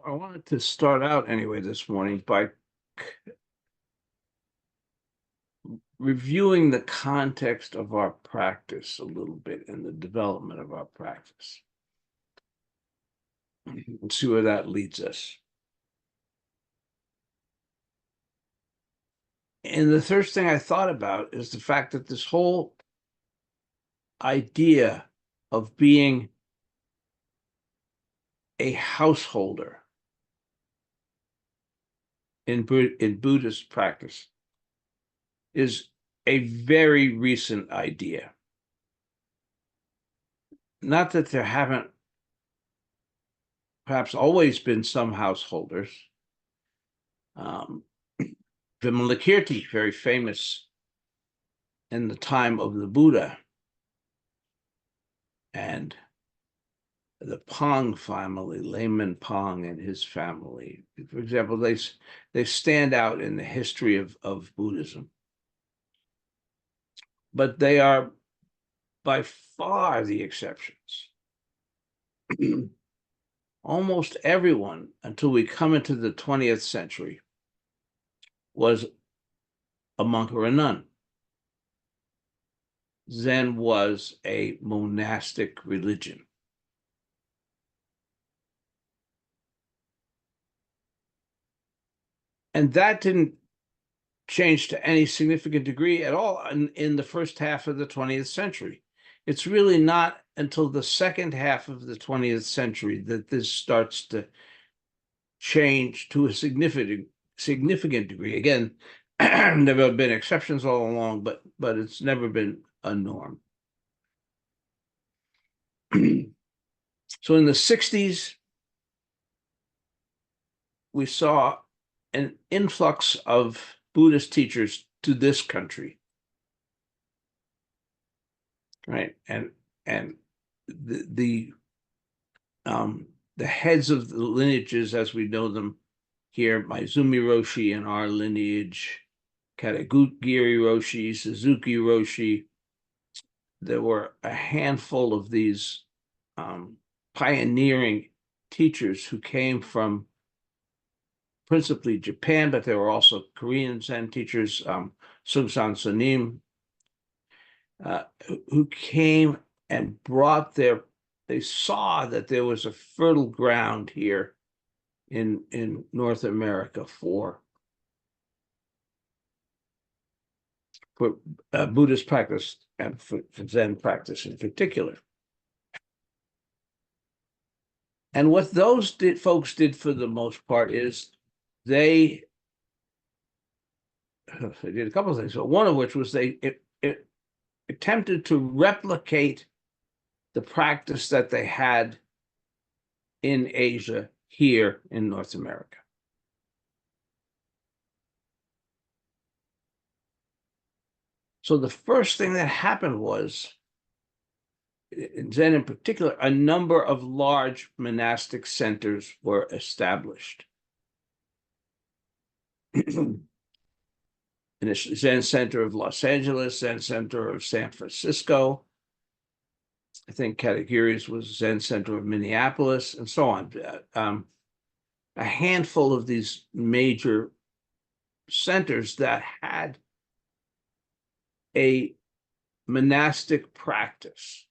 I wanted to start out anyway this morning by reviewing the context of our practice a little bit and the development of our practice and see where that leads us. And the first thing I thought about is the fact that this whole idea of being a householder in Buddhist practice is a very recent idea. Not that there haven't perhaps always been some householders. Vimalakirti, very famous in the time of the Buddha, and the Pong family, Layman Pong and his family, for example, they stand out in the history of Buddhism. But they are by far the exceptions. Almost everyone, until we come into the 20th century, was a monk or a nun. Zen was a monastic religion. And that didn't change to any significant degree at all in the first half of the 20th century. It's really not until the second half of the 20th century that this starts to change to a significant degree. Again, there have been exceptions all along, but it's never been a norm. So in the 60s, we saw an influx of Buddhist teachers to this country, right? And the heads of the lineages as we know them here, Maizumi Roshi in our lineage, Katagiri Roshi, Suzuki Roshi. There were a handful of these pioneering teachers who came from principally Japan, but there were also Korean Zen teachers, Sungsan Sunim, who came and brought they saw that there was a fertile ground here in North America for Buddhist practice and for Zen practice in particular. And what those folks did for the most part is they did a couple of things. So one of which was they attempted to replicate the practice that they had in Asia here in North America. So the first thing that happened was, in Zen in particular, a number of large monastic centers were established. Initially, Zen Center of Los Angeles, Zen Center of San Francisco. I think Katagiri's was Zen Center of Minneapolis, and so on. A handful of these major centers that had a monastic practice.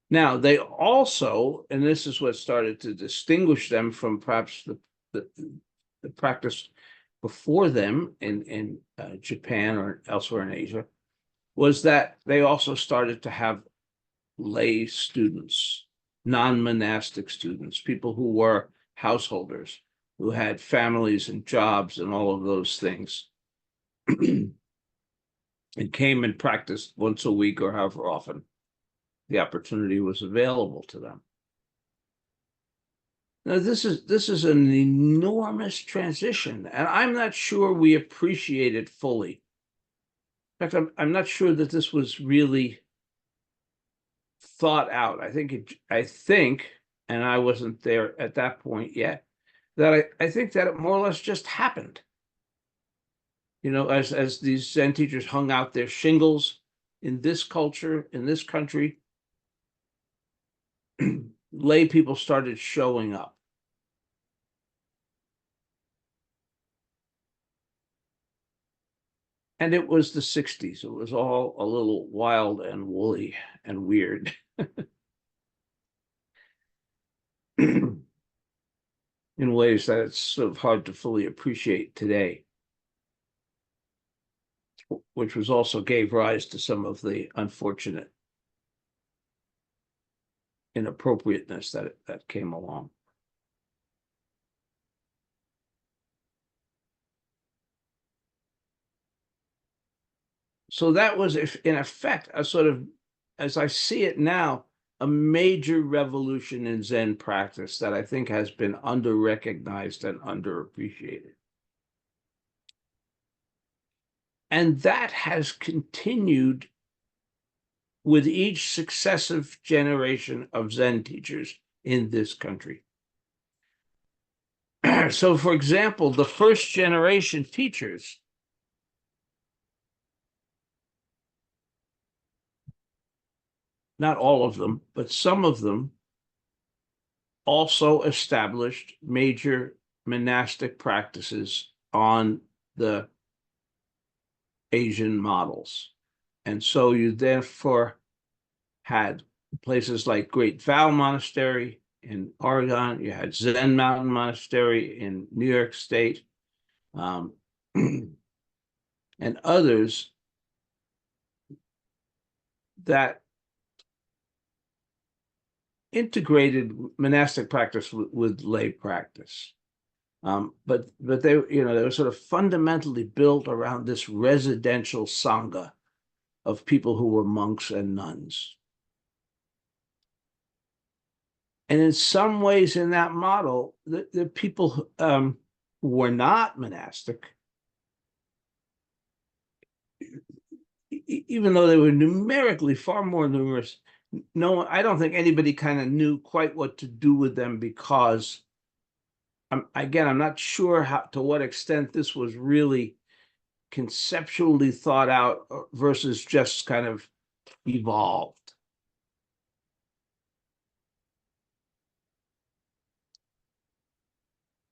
Now, they also, and this is what started to distinguish them from perhaps the practice before them in Japan or elsewhere in Asia, was that they also started to have lay students, non-monastic students, people who were householders, who had families and jobs and all of those things, and came and practiced once a week or however often the opportunity was available to them. Now, this is an enormous transition, and I'm not sure we appreciate it fully. In fact, I'm not sure that this was really thought out. I think, and I wasn't there at that point yet, that I think that it more or less just happened. You know, as these Zen teachers hung out their shingles in this culture, in this country, lay people started showing up. And it was the 60s. It was all a little wild and woolly and weird. In ways that it's sort of hard to fully appreciate today, which was also gave rise to some of the unfortunate inappropriateness that came along. So that was, in effect, a sort of, as I see it now, a major revolution in Zen practice that I think has been under-recognized and underappreciated. And that has continued with each successive generation of Zen teachers in this country. So, for example, the first generation teachers not all of them, but some of them also established major monastic practices on the Asian models. And so you therefore had places like Great Vow Monastery in Oregon, you had Zen Mountain Monastery in New York State, and others that integrated monastic practice with lay practice. But they were sort of fundamentally built around this residential sangha of people who were monks and nuns. And in some ways, in that model, the people who were not monastic, even though they were numerically far more numerous, I don't think anybody kind of knew quite what to do with them, because I'm not sure to what extent this was really conceptually thought out versus just kind of evolved.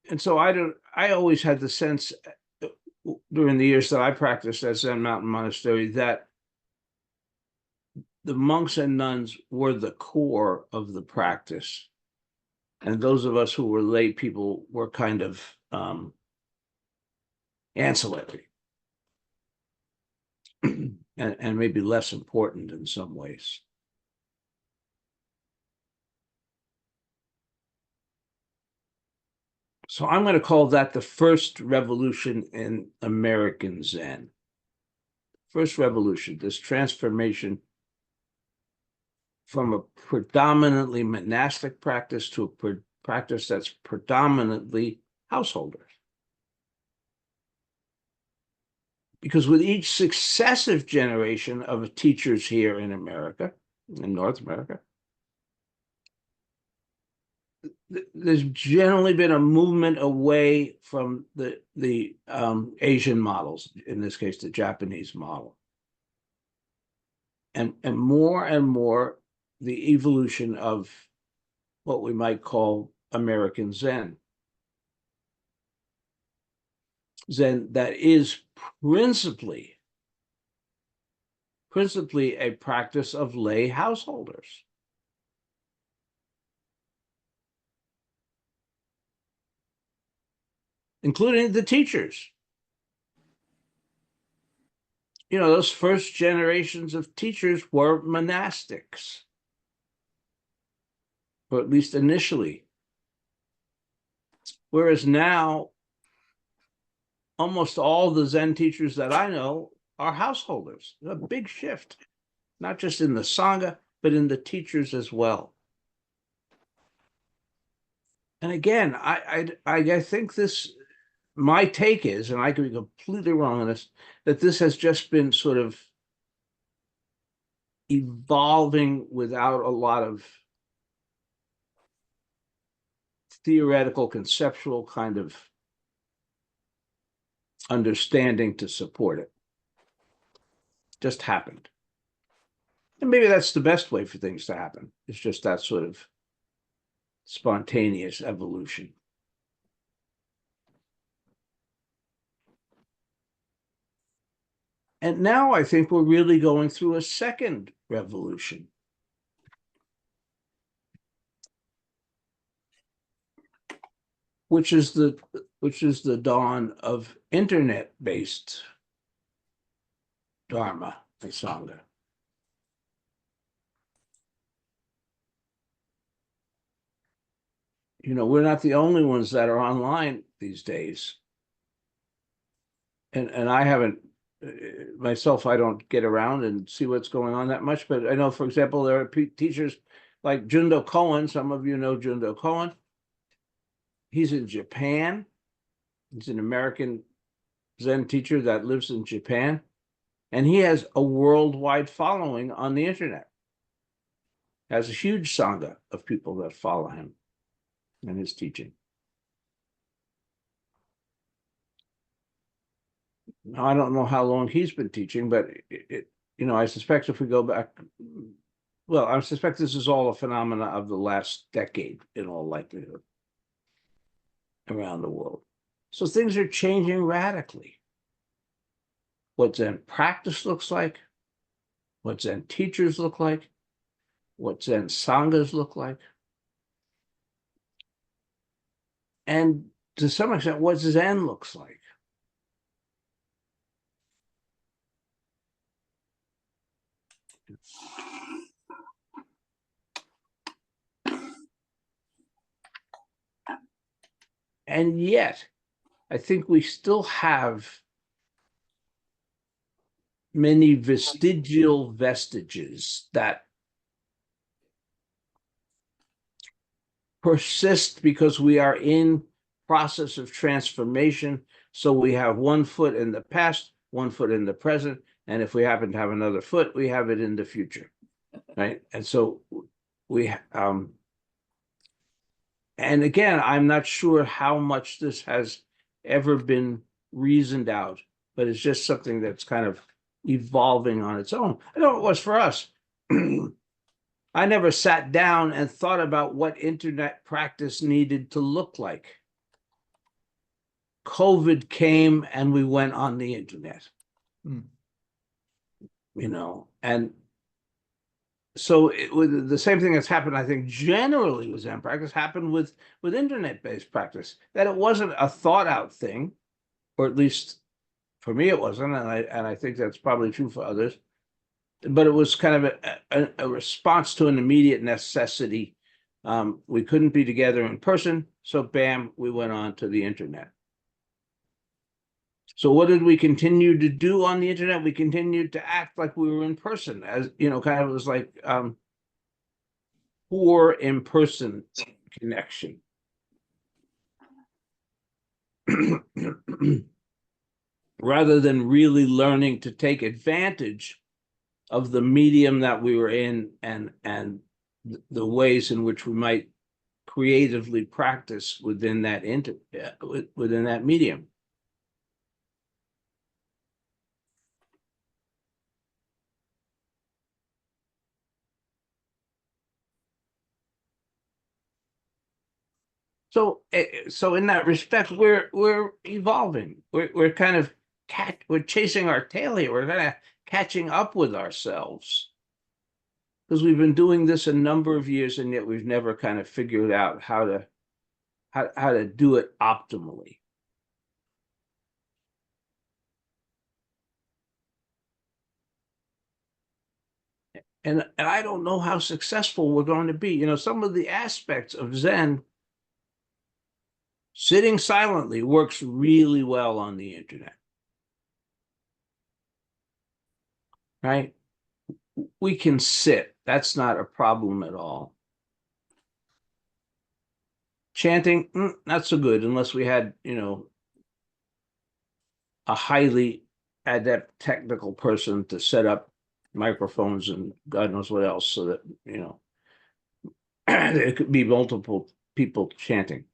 And so I always had the sense during the years that I practiced at Zen Mountain Monastery that the monks and nuns were the core of the practice. And those of us who were lay people were kind of ancillary and maybe less important in some ways. So I'm going to call that the first revolution in American Zen. First revolution, this transformation from a predominantly monastic practice to a practice that's predominantly householders. Because with each successive generation of teachers here in America, in North America, there's generally been a movement away from the Asian models, in this case, the Japanese model. And more, the evolution of what we might call American Zen. Zen that is principally a practice of lay householders. Including the teachers. Those first generations of teachers were monastics, or at least initially. Whereas now, almost all the Zen teachers that I know are householders. A big shift, not just in the Sangha, but in the teachers as well. And again, I think this, my take is, and I could be completely wrong on this, that this has just been sort of evolving without a lot of theoretical, conceptual kind of understanding to support it. Just happened. And maybe that's the best way for things to happen. It's just that sort of spontaneous evolution. And now I think we're really going through a second revolution. Which is the dawn of internet-based Dharma and Sangha. You know, we're not the only ones that are online these days. And I haven't, myself, I don't get around and see what's going on that much, but I know, for example, there are teachers like Jundo Cohen. Some of you know Jundo Cohen. He's in Japan. He's an American Zen teacher that lives in Japan. And he has a worldwide following on the internet. Has a huge sangha of people that follow him and his teaching. Now, I don't know how long he's been teaching, but you know, I suspect if we go back, well, I suspect this is all a phenomena of the last decade in all likelihood around the world. So things are changing radically. What Zen practice looks like, what Zen teachers look like, what Zen sanghas look like, and to some extent, what Zen looks like. And yet, I think we still have many vestiges that persist because we are in process of transformation. So we have one foot in the past, one foot in the present, and if we happen to have another foot, we have it in the future, right? And so we, and again, I'm not sure how much this has ever been reasoned out, but it's just something that's kind of evolving on its own. I know it was for us. I never sat down and thought about what internet practice needed to look like. COVID came and we went on the internet. You know, and so the same thing that's happened, I think, generally with Zen practice happened with internet-based practice, that it wasn't a thought-out thing, or at least for me it wasn't, and I think that's probably true for others, but it was kind of a response to an immediate necessity. We couldn't be together in person, so bam, we went on to the internet. So what did we continue to do on the internet? We continued to act like we were in person, as you know, kind of was like poor in-person connection. Rather than really learning to take advantage of the medium that we were in and the ways in which we might creatively practice within that within that medium. So in that respect, we're evolving. We're kind of we're chasing our tail here. We're kind of catching up with ourselves, because we've been doing this a number of years, and yet we've never kind of figured out how to do it optimally. And I don't know how successful we're going to be. You know, some of the aspects of Zen, sitting silently, works really well on the internet, right? We can sit. That's not a problem at all. Chanting, not so good, unless we had, you know, a highly adept technical person to set up microphones and God knows what else, so that, you know, there could be multiple people chanting.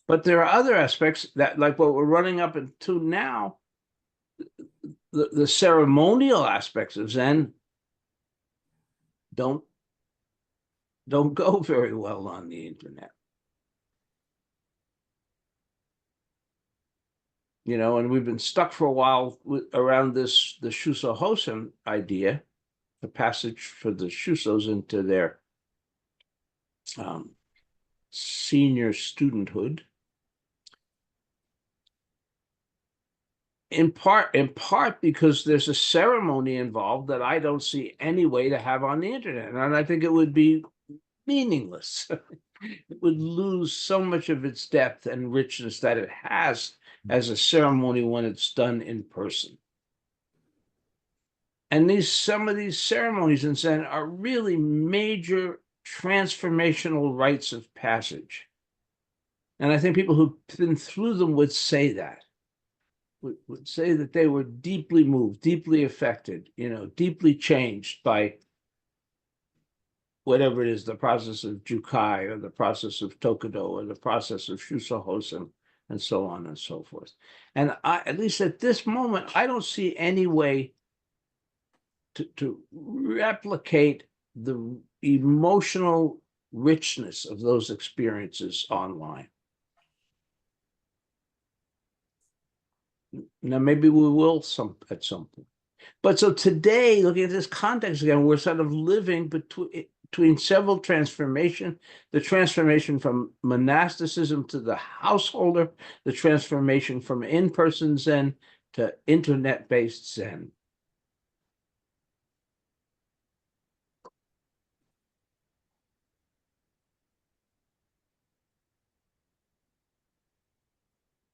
But there are other aspects that, like what we're running up into now, the ceremonial aspects of Zen don't don't go very well on the internet. And we've been stuck for a while around the Shuso Hosen idea, the passage for the Shusos into their senior studenthood. In part because there's a ceremony involved that I don't see any way to have on the internet, and I think it would be meaningless. It would lose so much of its depth and richness that it has as a ceremony when it's done in person. And some of these ceremonies in Zen are really major transformational rites of passage. And I think people who've been through them would say that. Would say that they were deeply moved, deeply affected, deeply changed by whatever it is, the process of Jukai or the process of Tokudo or the process of Shuso Hosen and so on and so forth. And at least at this moment, I don't see any way to replicate the emotional richness of those experiences online. Now, maybe we will at some point. But so today, looking at this context again, we're sort of living between several transformations, the transformation from monasticism to the householder, the transformation from in-person Zen to internet-based Zen.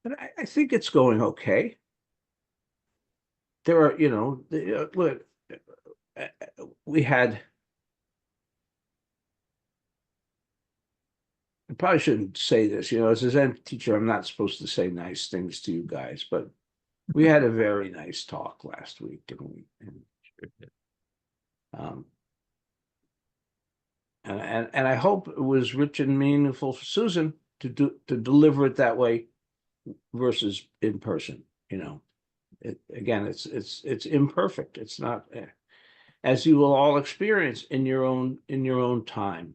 But I think it's going okay. There are, look, we had, I probably shouldn't say this, as a Zen teacher, I'm not supposed to say nice things to you guys, but we had a very nice talk last week, didn't we? And I hope it was rich and meaningful for Susan to deliver it that way versus in person. Again, it's imperfect. It's not, as you will all experience in your own time.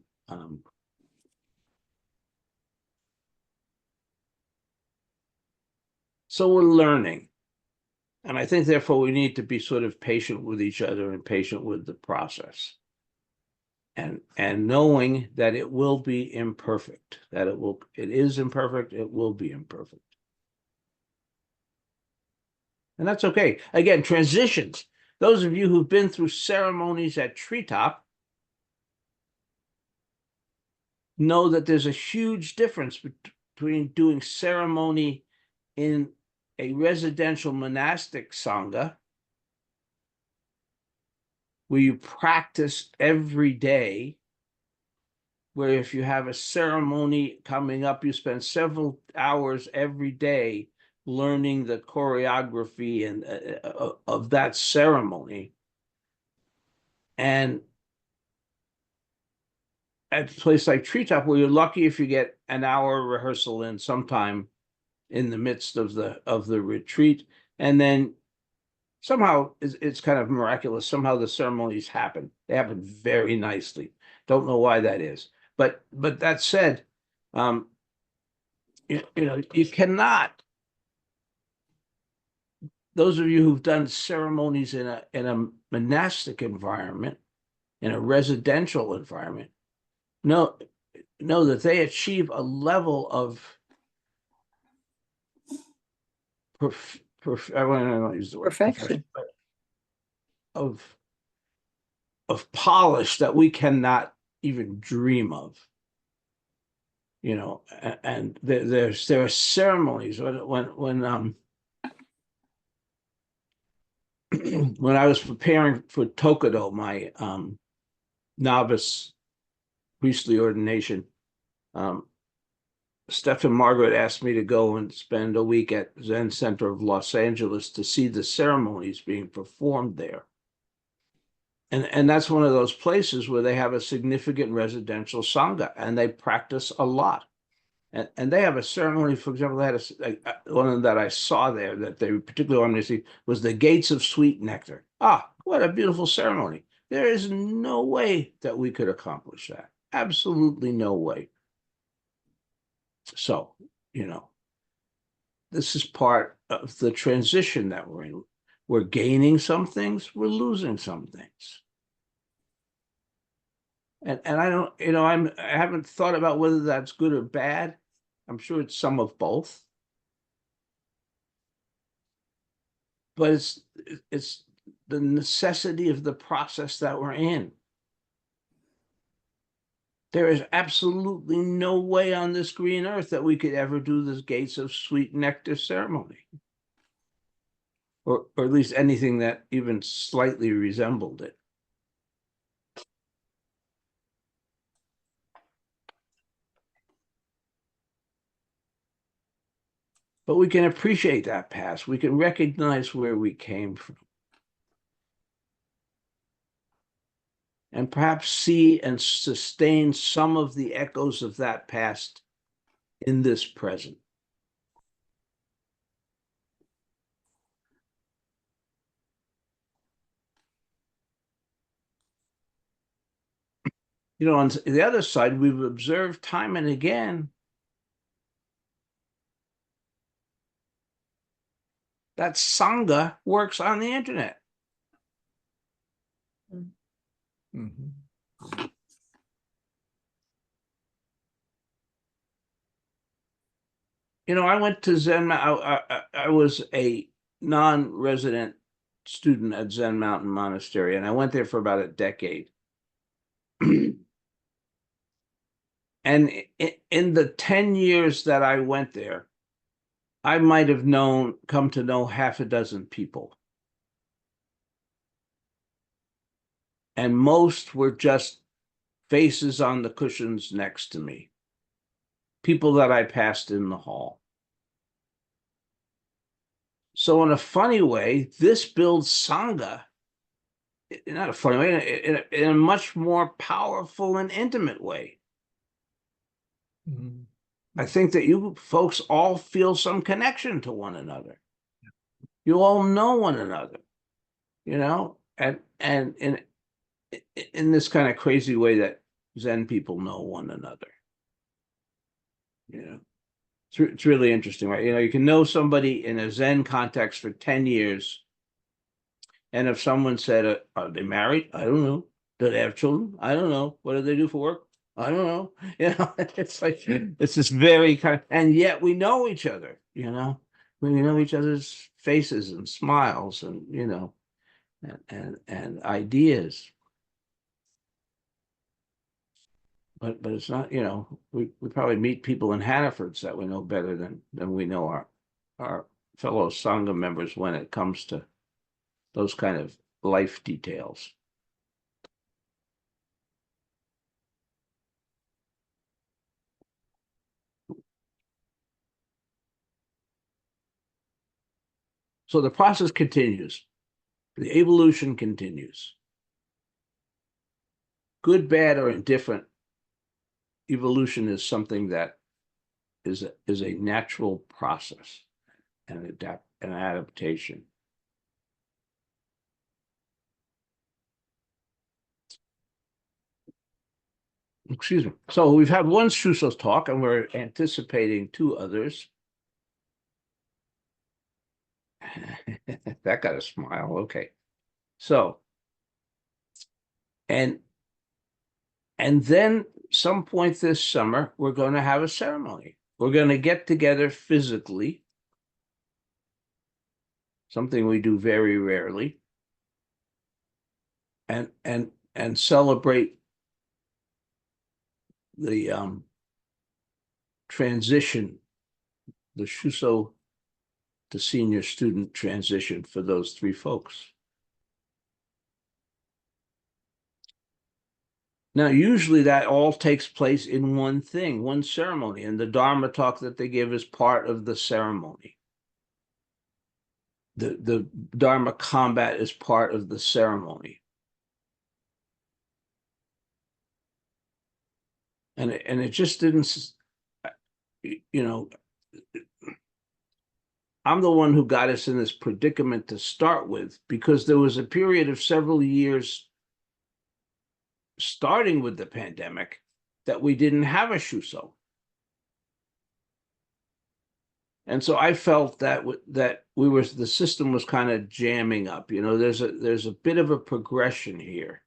So we're learning. And I think, therefore, we need to be sort of patient with each other and patient with the process. And knowing that it will be imperfect, that it is imperfect, it will be imperfect. And that's okay. Again, transitions. Those of you who've been through ceremonies at Treetop know that there's a huge difference between doing ceremony in a residential monastic sangha, where you practice every day, where if you have a ceremony coming up, you spend several hours every day learning the choreography and of that ceremony. And at a place like Treetop, where you're lucky if you get an hour rehearsal in sometime in the midst of the retreat, and then somehow it's kind of miraculous. Somehow the ceremonies happen. They happen very nicely. Don't know why that is. But that said, you cannot. Those of you who've done ceremonies in a monastic environment, in a residential environment, know that they achieve a level of I want to use the word perfection, of polish that we cannot even dream of. And there are ceremonies when when I was preparing for Tokudo, my novice priestly ordination, Steph and Margaret asked me to go and spend a week at Zen Center of Los Angeles to see the ceremonies being performed there. And that's one of those places where they have a significant residential sangha, and they practice a lot. And they have a ceremony, for example, they had one that I saw there that they particularly wanted me to see was the Gates of Sweet Nectar. Ah, what a beautiful ceremony. There is no way that we could accomplish that. Absolutely no way. So, this is part of the transition that we're in. We're gaining some things, we're losing some things. And I don't, I haven't thought about whether that's good or bad. I'm sure it's some of both. But it's the necessity of the process that we're in. There is absolutely no way on this green earth that we could ever do this gates of sweet nectar ceremony. Or at least anything that even slightly resembled it. But we can appreciate that past. We can recognize where we came from. And perhaps see and sustain some of the echoes of that past in this present. On the other side, we've observed time and again that Sangha works on the internet. Mm-hmm. I went to Zen. I was a non-resident student at Zen Mountain Monastery, and I went there for about a decade. And in the 10 years that I went there, I might have come to know half a dozen people. And most were just faces on the cushions next to me. People that I passed in the hall. So in a funny way, this builds Sangha, not a funny way, in a much more powerful and intimate way. Mm-hmm. I think that you folks all feel some connection to one another. You all know one another, and in this kind of crazy way that Zen people know one another. It's really interesting, right? You can know somebody in a Zen context for 10 years. And if someone said, are they married? I don't know. Do they have children? I don't know. What do they do for work? I don't know. It's like, it's this very and yet we know each other, we know each other's faces and smiles and, and ideas. But it's not, we probably meet people in Hannaford's that we know better than we know our fellow Sangha members when it comes to those kind of life details. So the process continues. The evolution continues. Good, bad, or indifferent, evolution is something that is a natural process and an adaptation. Excuse me. So we've had one Shuso talk, and we're anticipating 2 others. That got a smile. Okay. So, and then some point this summer, we're going to have a ceremony. We're going to get together physically, something we do very rarely, and celebrate the transition, the Shuso to senior student transition for those 3 folks. Now, usually that all takes place in one thing, one ceremony, and the Dharma talk that they give is part of the ceremony. The Dharma combat is part of the ceremony. And it just didn't, I'm the one who got us in this predicament to start with, because there was a period of several years starting with the pandemic, that we didn't have a shuso. And so I felt that the system was kind of jamming up. There's a bit of a progression here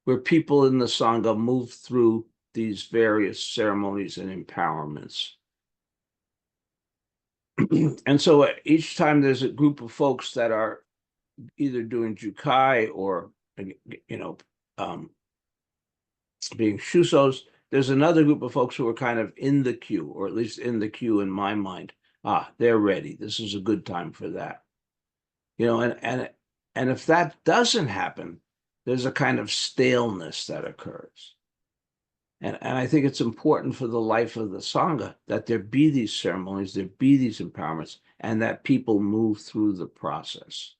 where people in the Sangha move through these various ceremonies and empowerments. And so each time there's a group of folks that are either doing jukai or being shusos, there's another group of folks who are kind of in the queue, or at least in the queue in my mind. They're ready. This is a good time for that. And if that doesn't happen, there's a kind of staleness that occurs. And I think it's important for the life of the Sangha that there be these ceremonies, there be these empowerments, and that people move through the process.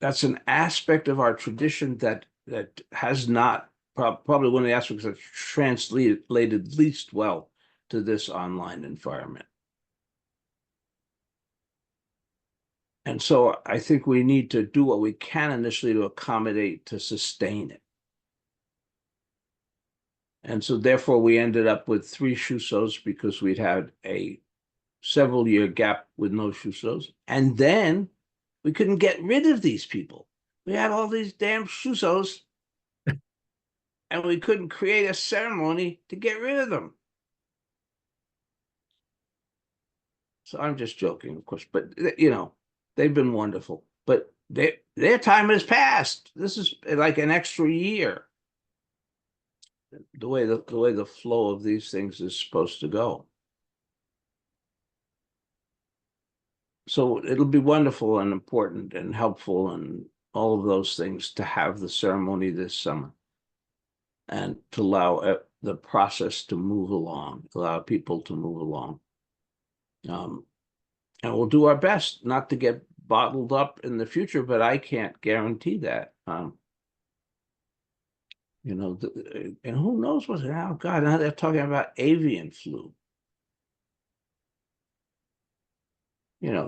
That's an aspect of our tradition that has not, probably one of the aspects that's translated least well to this online environment. And so I think we need to do what we can initially to accommodate, to sustain it. And so therefore we ended up with 3 shusos because we'd had a several-year gap with no shusos. And then we couldn't get rid of these people. We had all these damn shusos and we couldn't create a ceremony to get rid of them. So I'm just joking, of course, but they've been wonderful. But their time has passed. This is like an extra year. The way the flow of these things is supposed to go. So it'll be wonderful and important and helpful and all of those things to have the ceremony this summer and to allow the process to move along, allow people to move along. And we'll do our best not to get bottled up in the future, but I can't guarantee that. And who knows what's now? Oh God, now they're talking about avian flu.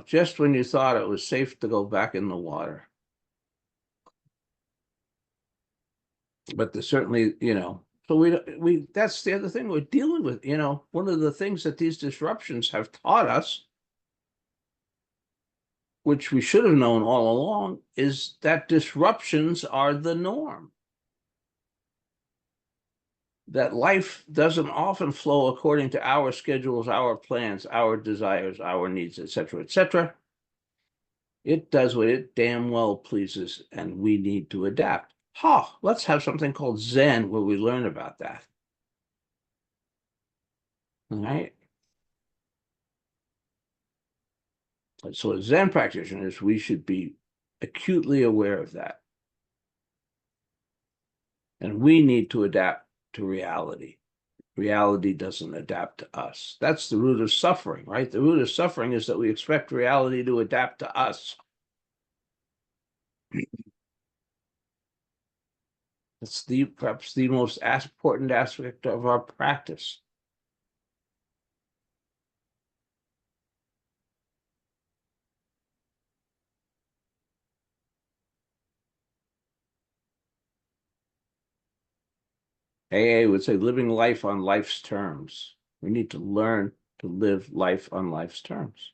Just when you thought it was safe to go back in the water. But there's certainly, so that's the other thing we're dealing with. One of the things that these disruptions have taught us, which we should have known all along, is that disruptions are the norm. That life doesn't often flow according to our schedules, our plans, our desires, our needs, etc., etc. It does what it damn well pleases, and we need to adapt. Let's have something called Zen where we learn about that. All right? So as Zen practitioners, we should be acutely aware of that. And we need to adapt to reality. Reality doesn't adapt to us. That's the root of suffering, right? The root of suffering is that we expect reality to adapt to us. That's perhaps the most important aspect of our practice. AA would say living life on life's terms. We need to learn to live life on life's terms.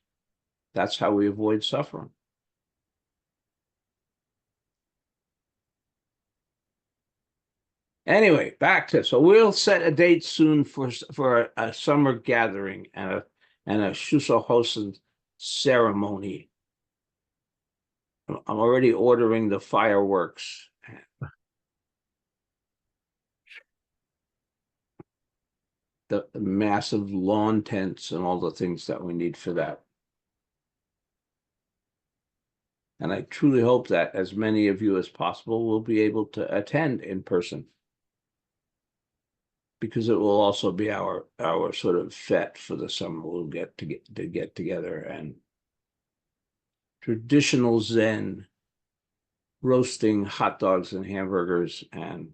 That's how we avoid suffering. Anyway, so we'll set a date soon for a summer gathering and a Shuso Hosen ceremony. I'm already ordering the fireworks. The massive lawn tents and all the things that we need for that. And I truly hope that as many of you as possible will be able to attend in person, because it will also be our sort of fete for the summer. We'll get together and traditional Zen, roasting hot dogs and hamburgers and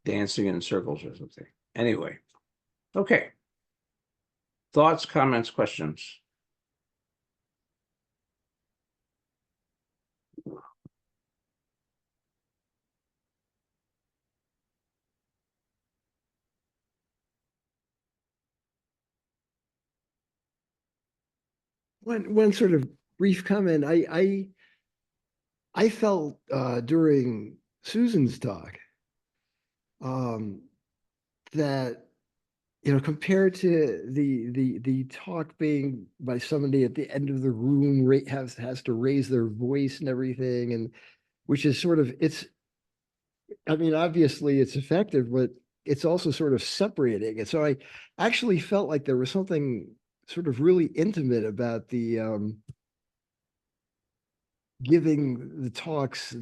dancing in circles or something. Anyway, okay. Thoughts, comments, questions? one sort of brief comment. I felt during Susan's talk um, that compared to the talk being by somebody at the end of the room has to raise their voice and everything, and which is sort of it's. I mean, obviously it's effective, but it's also sort of separating. And so I actually felt like there was something sort of really intimate about the giving the talks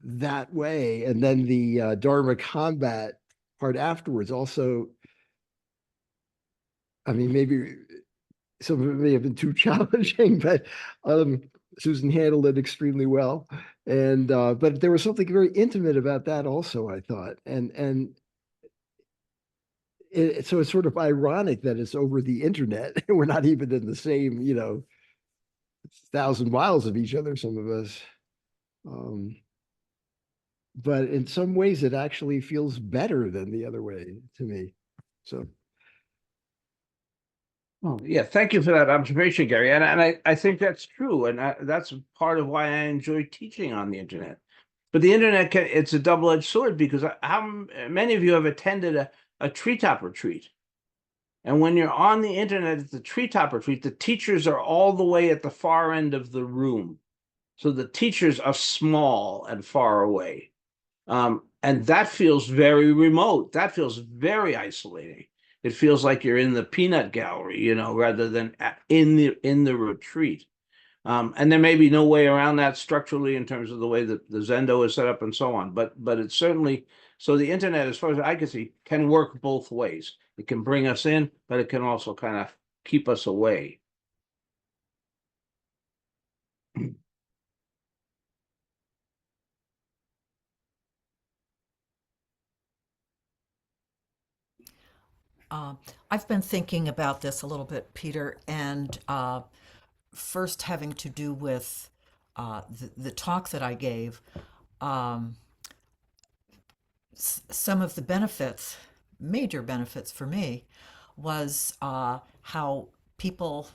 that way, and then the Dharma combat part afterwards. Also, I mean, maybe some of it may have been too challenging, but um, Susan handled it extremely well. And but there was something very intimate about that also, I thought. And so it's sort of ironic that it's over the internet. We're not even in the same, 1,000 miles of each other, some of us. Um, but in some ways, it actually feels better than the other way to me. So, Oh, yeah, thank you for that observation, Gary. And I think that's true. And that's part of why I enjoy teaching on the internet. But the internet it's a double-edged sword because how many of you have attended a treetop retreat? And when you're on the internet at the treetop retreat, the teachers are all the way at the far end of the room. So the teachers are small and far away. And that feels very remote. That feels very isolating. It feels like you're in the peanut gallery, rather than in the retreat. And there may be no way around that structurally in terms of the way that the Zendo is set up and so on. But it's certainly so the internet, as far as I can see, can work both ways. It can bring us in, but it can also kind of keep us away. Uh, I've been thinking about this a little bit, Peter, and first having to do with the talk that I gave. Um, some of the benefits, major benefits for me, was how people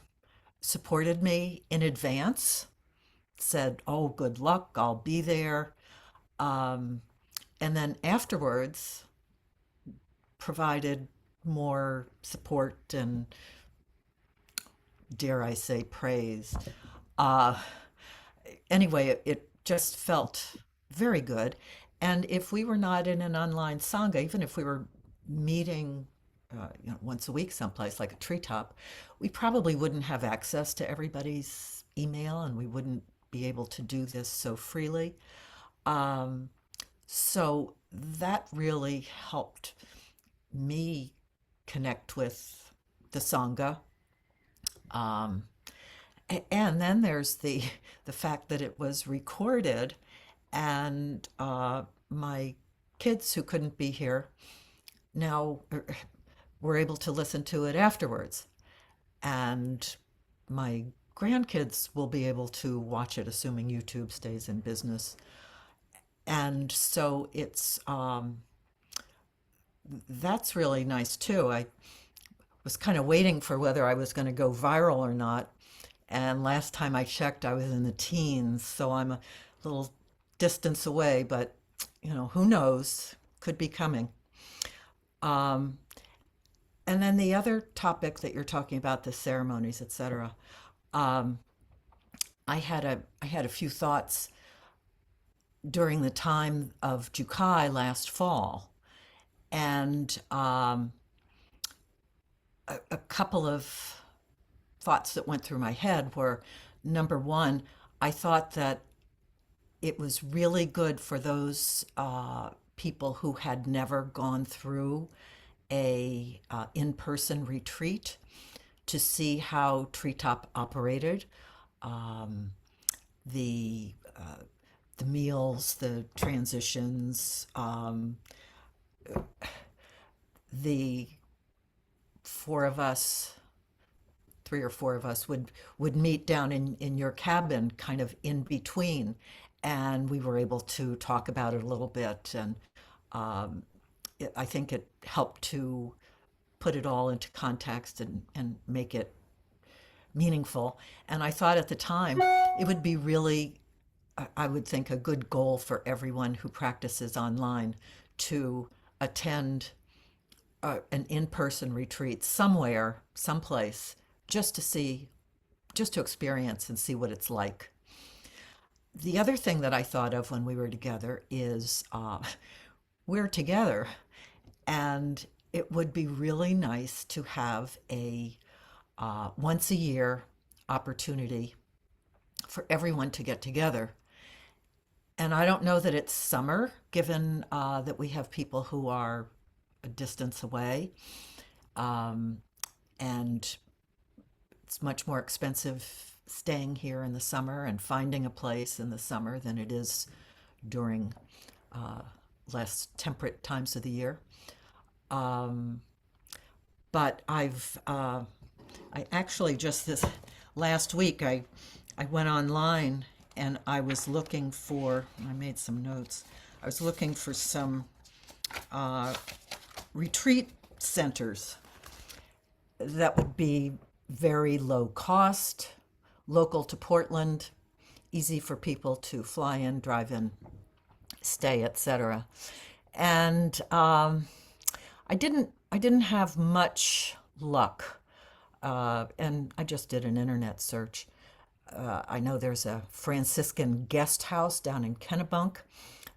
supported me in advance, said, "Oh, good luck, I'll be there." Um, and then afterwards, provided more support and, dare I say, praise. Uh, anyway, it just felt very good. And if we were not in an online Sangha, even if we were meeting once a week someplace like a treetop, we probably wouldn't have access to everybody's email and we wouldn't be able to do this so freely. Um, so that really helped me connect with the Sangha. Um, and then there's the fact that it was recorded, and my kids who couldn't be here now were able to listen to it afterwards, and my grandkids will be able to watch it, assuming YouTube stays in business. And so it's that's really nice too. I was kind of waiting for whether I was going to go viral or not. And last time I checked, I was in the teens, so I'm a little distance away, but who knows? Could be coming. Um, and then the other topic that you're talking about, the ceremonies, etc. Um, I had a few thoughts during the time of Jukai last fall, and a couple of thoughts that went through my head were, number one, I thought that it was really good for those people who had never gone through a in-person retreat to see how Treetop operated, um, the the meals, the transitions, the four of us, 3 or 4 of us would meet down in your cabin, kind of in between, and we were able to talk about it a little bit, and um, I think it helped to put it all into context and make it meaningful. And I thought at the time it would be really, I would think, a good goal for everyone who practices online to attend an in-person retreat somewhere, someplace, just to see, just to experience and see what it's like. The other thing that I thought of when we were together is we're together, and it would be really nice to have a once a year opportunity for everyone to get together. And I don't know that it's summer, given that we have people who are a distance away, and it's much more expensive staying here in the summer and finding a place in the summer than it is during uh, less temperate times of the year. But I actually just this last week I went online and I was looking for, I made some notes. I was looking for some retreat centers that would be very low cost, local to Portland, easy for people to fly in, drive in, stay, etc. And I didn't have much luck, and I just did an internet search. I know there's a Franciscan guest house down in Kennebunk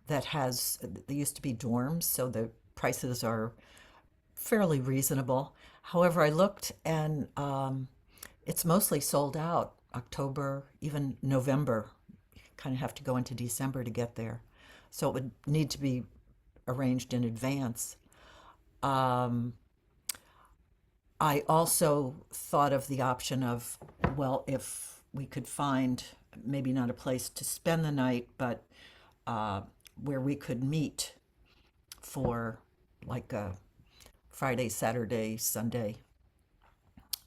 that has, they used to be dorms, so the prices are fairly reasonable. However, I looked and it's mostly sold out. October, even November. You kind of have to go into December to get there. So it would need to be arranged in advance. I also thought of the option of, well, if we could find maybe not a place to spend the night, but where we could meet for like a Friday, Saturday, Sunday.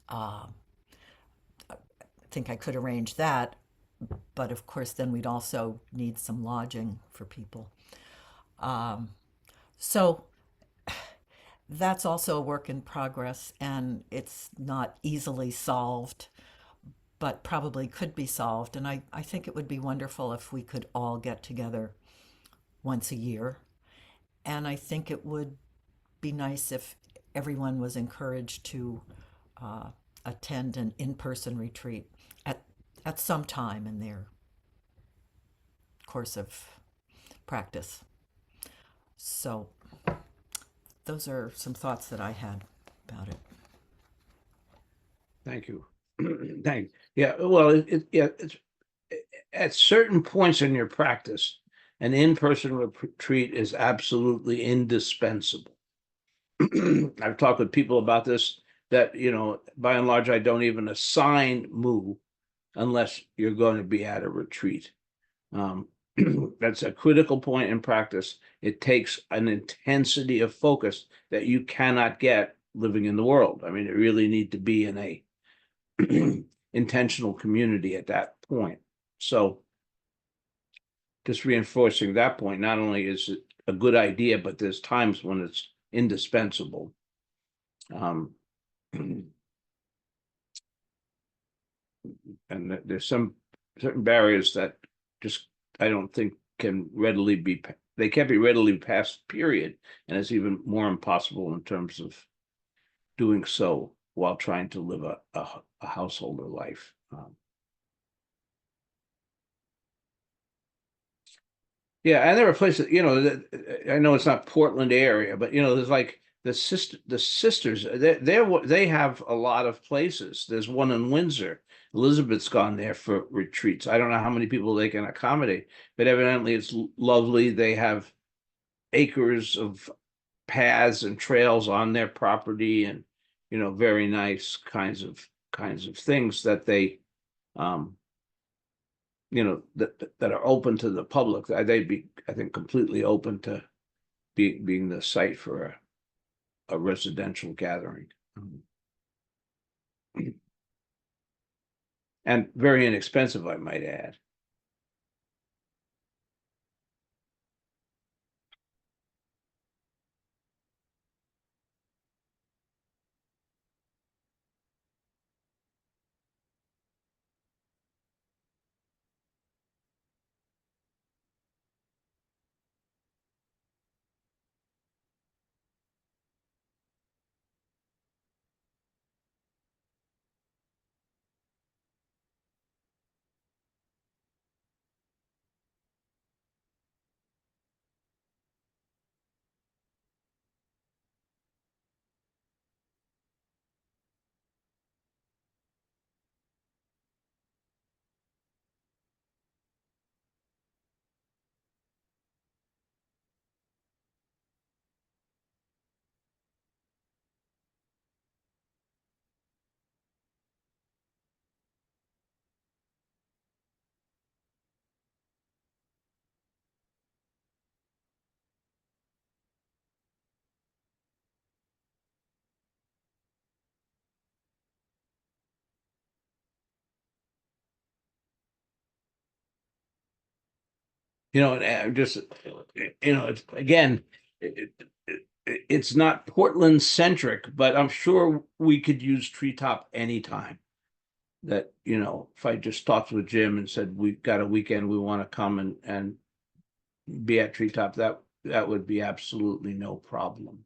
I think I could arrange that, but of course, then we'd also need some lodging for people. So that's also a work in progress, and it's not easily solved, but probably could be solved. And I think it would be wonderful if we could all get together once a year. And I think it would be nice if everyone was encouraged to uh, attend an in-person retreat at at some time in their course of practice. So those are some thoughts that I had about it. Thank you. Thank you. Yeah, well, yeah, it's at certain points in your practice, an in-person retreat is absolutely indispensable. I've talked with people about this, that, by and large, I don't even assign Moo unless you're going to be at a retreat. That's a critical point in practice. It takes an intensity of focus that you cannot get living in the world. I mean, it really need to be in a intentional community at that point. So just reinforcing that point, not only is it a good idea, but there's times when it's indispensable. And there's some certain barriers that just I don't think can readily be, they can't be readily passed, period. And it's even more impossible in terms of doing so while trying to live a householder life. Yeah, and there are places, I know it's not Portland area, but there's like the sisters, they have a lot of places. There's one in Windsor. Elizabeth's gone there for retreats. I don't know how many people they can accommodate, but evidently it's lovely. They have acres of paths and trails on their property, and very nice kinds of things that they um that are open to the public. They'd be, I think, completely open to being the site for a residential gathering. And very inexpensive, I might add. You know, and just, it's, again, it's not Portland centric, but I'm sure we could use Treetop anytime. That, if I just talked with Jim and said, we've got a weekend, we want to come and be at Treetop, that would be absolutely no problem.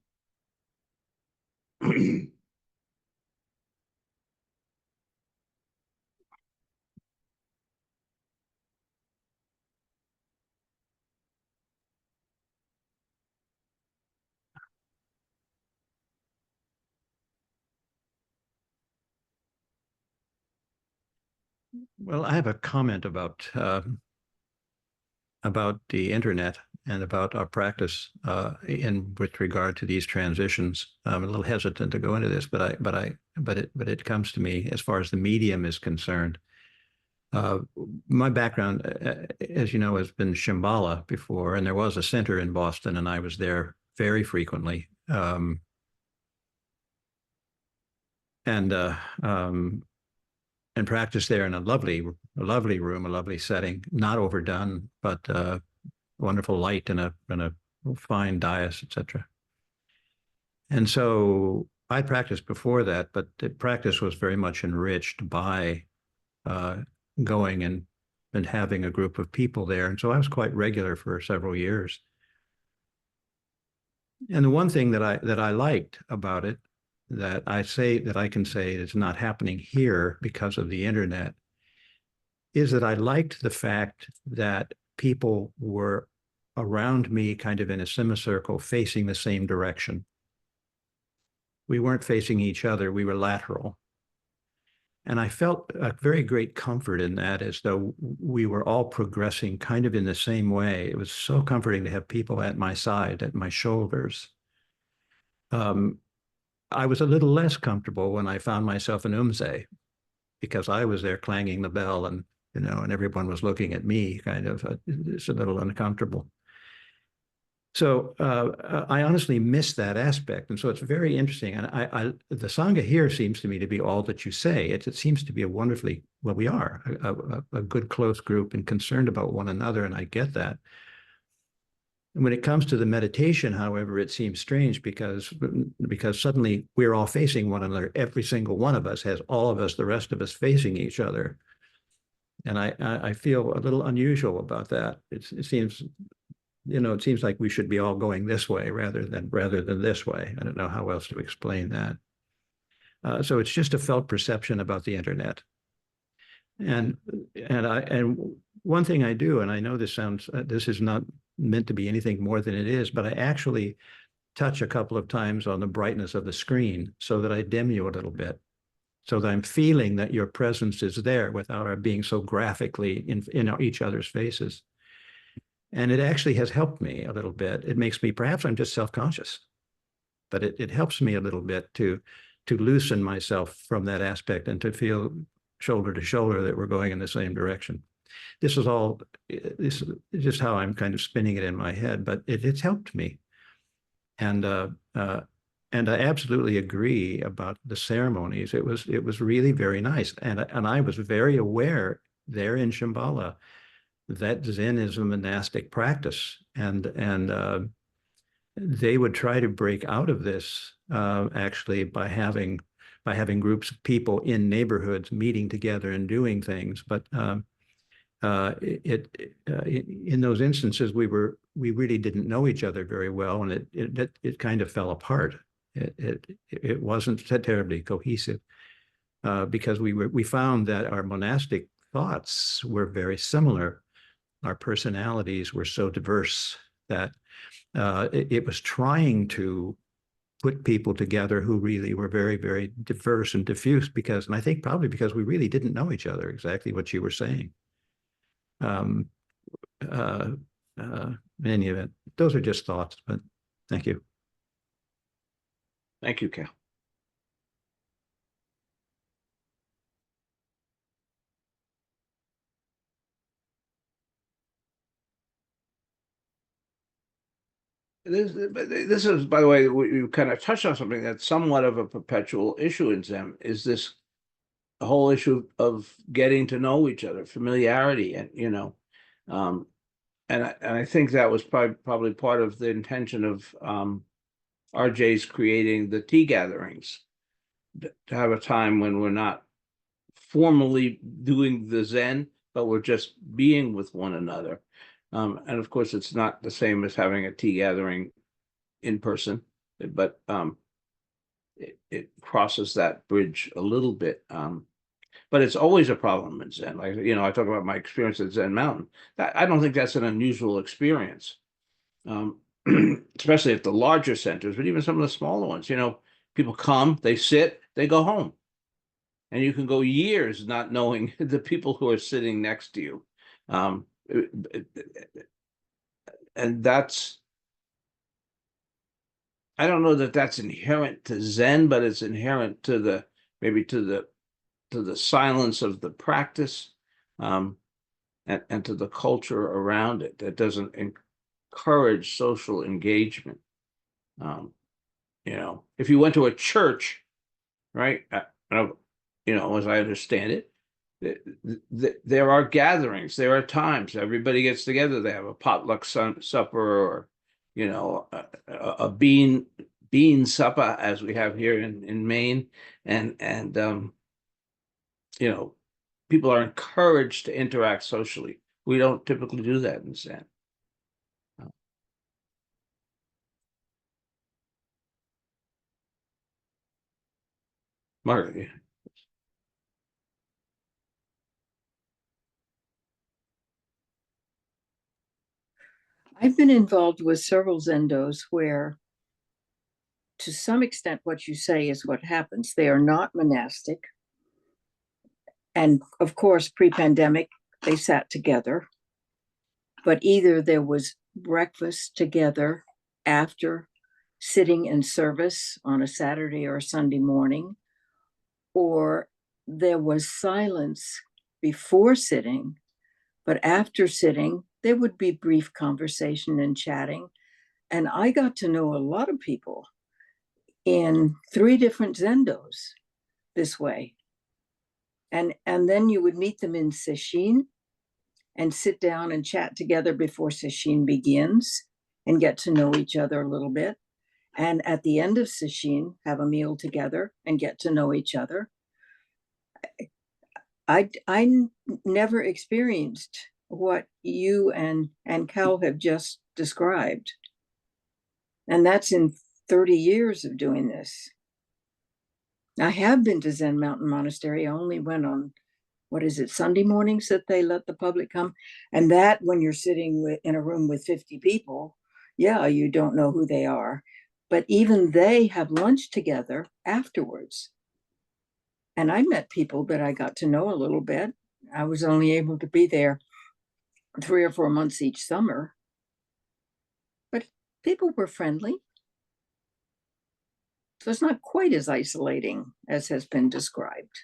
Well, I have a comment about the internet and about our practice in with regard to these transitions. I'm a little hesitant to go into this, but it comes to me as far as the medium is concerned. My background, as you know, has been Shambhala before, and there was a center in Boston, and I was there very frequently. And practiced there in a lovely room, a lovely setting, not overdone, but wonderful light and a fine dais, etc. And so I practiced before that, but the practice was very much enriched by going and having a group of people there. And so I was quite regular for several years. And the one thing that I liked about it, that I can say is not happening here because of the internet, is that I liked the fact that people were around me kind of in a semicircle facing the same direction. We weren't facing each other, we were lateral. And I felt a very great comfort in that, as though we were all progressing kind of in the same way. It was so comforting to have people at my side, at my shoulders. I was a little less comfortable when I found myself in Umze, because I was there clanging the bell, and and everyone was looking at me, kind of. It's a little uncomfortable. So I honestly miss that aspect, and so it's very interesting. And the Sangha here seems to me to be all that you say. It seems to be a wonderfully, well, we are a good close group and concerned about one another, and I get that. And when it comes to the meditation, however, it seems strange because suddenly we're all facing one another. Every single one of us has all of us, the rest of us, facing each other. And I feel a little unusual about that. It seems, it seems like we should be all going this way rather than this way. I don't know how else to explain that. So it's just a felt perception about the internet. And one thing I do, and I know this is not meant to be anything more than it is, but I actually touch a couple of times on the brightness of the screen so that I dim you a little bit, so that I'm feeling that your presence is there without our being so graphically in each other's faces. And it actually has helped me a little bit. It makes me, perhaps I'm just self-conscious, but it helps me a little bit to loosen myself from that aspect and to feel shoulder to shoulder that we're going in the same direction. This is just how I'm kind of spinning it in my head, but it's helped me. And I absolutely agree about the ceremonies. It was really very nice. And I was very aware there in Shambhala that Zen is a monastic practice. And they would try to break out of this actually by having groups of people in neighborhoods meeting together and doing things. But in those instances, we really didn't know each other very well, and it kind of fell apart. It wasn't terribly cohesive because we found that our monastic thoughts were very similar. Our personalities were so diverse that it was trying to put people together who really were very, very diverse and diffuse, and I think probably because we really didn't know each other, exactly what you were saying. In any event, those are just thoughts, but thank you. Thank you, Cal. This is, by the way, we kind of touched on something that's somewhat of a perpetual issue in Zen, is this whole issue of getting to know each other, familiarity, and I think that was probably part of the intention of RJ's creating the tea gatherings, to have a time when we're not formally doing the Zen, but we're just being with one another. And of course, it's not the same as having a tea gathering in person, but it crosses that bridge a little bit. But it's always a problem in Zen. Like, I talk about my experience at Zen Mountain. I don't think that's an unusual experience, especially at the larger centers, but even some of the smaller ones. People come, they sit, they go home. And you can go years not knowing the people who are sitting next to you. And I don't know that that's inherent to Zen, but it's inherent to maybe to the silence of the practice, and to the culture around it that doesn't encourage social engagement. If you went to a church, right? As I understand it, there are gatherings, there are times everybody gets together. They have a potluck supper, or a bean supper, as we have here in Maine, and people are encouraged to interact socially. We don't typically do that in Zen. Margaret. I've been involved with several Zendos where, to some extent, what you say is what happens. They are not monastic. And of course, pre-pandemic, they sat together. But either there was breakfast together after sitting in service on a Saturday or a Sunday morning, or there was silence before sitting, but after sitting, there would be brief conversation and chatting. And I got to know a lot of people in 3 different Zendos this way. And then you would meet them in Sesshin and sit down and chat together before Sesshin begins and get to know each other a little bit. And at the end of Sesshin, have a meal together and get to know each other. I never experienced what you and Cal have just described. And that's in 30 years of doing this. I have been to Zen Mountain Monastery. I only went on, Sunday mornings that they let the public come. And that, when you're sitting in a room with 50 people, yeah, you don't know who they are. But even they have lunch together afterwards. And I met people that I got to know a little bit. I was only able to be there 3 or 4 months each summer. But people were friendly. So it's not quite as isolating as has been described.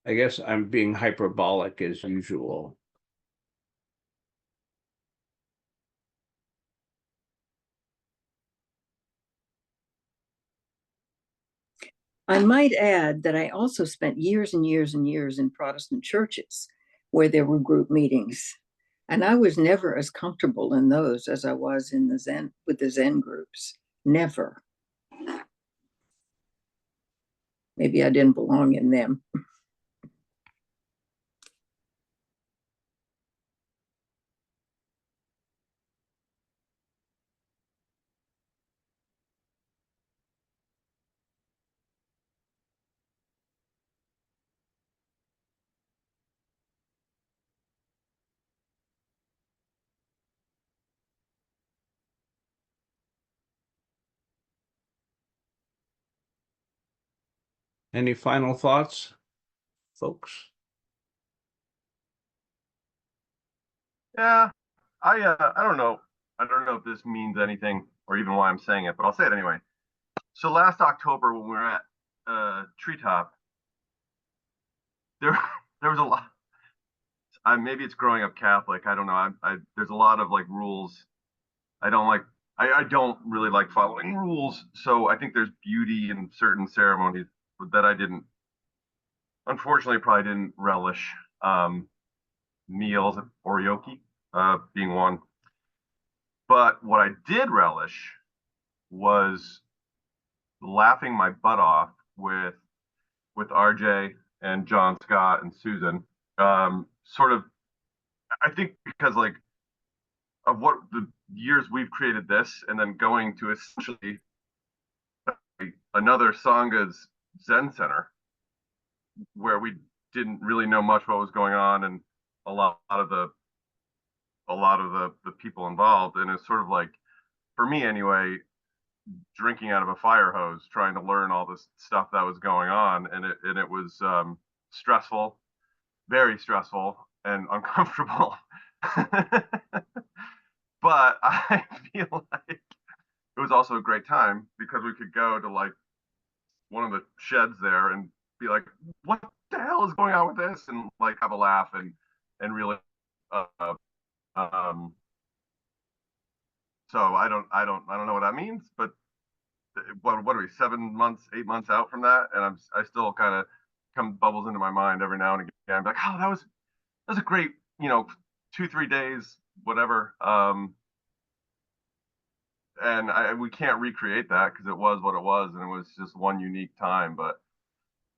I guess I'm being hyperbolic as usual. I might add that I also spent years and years and years in Protestant churches where there were group meetings. And I was never as comfortable in those as I was in the Zen with the Zen groups. Never. Maybe I didn't belong in them. Any final thoughts, folks? Yeah, I don't know. I don't know if this means anything or even why I'm saying it, but I'll say it anyway. So last October when we were at Treetop, there there was a lot. Maybe it's growing up Catholic. I don't know. There's a lot of like rules. I don't like. I don't really like following rules, so I think there's beauty in certain ceremonies that I didn't, unfortunately, probably didn't relish. Meals, oryoki being one. But what I did relish was laughing my butt off with RJ and John Scott and Susan. Sort of, I think because like of what the years we've created this, and then going to essentially another Sanga's Zen center where we didn't really know much what was going on, and a lot of the people involved, and it's sort of like, for me anyway, drinking out of a fire hose, trying to learn all this stuff that was going on, and it was stressful, very stressful and uncomfortable. But I feel like it was also a great time because we could go to like one of the sheds there and be like, what the hell is going on with this? And like have a laugh and really uh, um so I don't know what that means, but what are we, 7 months, 8 months out from that, and I still kind of come bubbles into my mind every now and again. I'm like, oh, that was a great, 2-3 days, whatever. And we can't recreate that because it was what it was, and it was just one unique time. But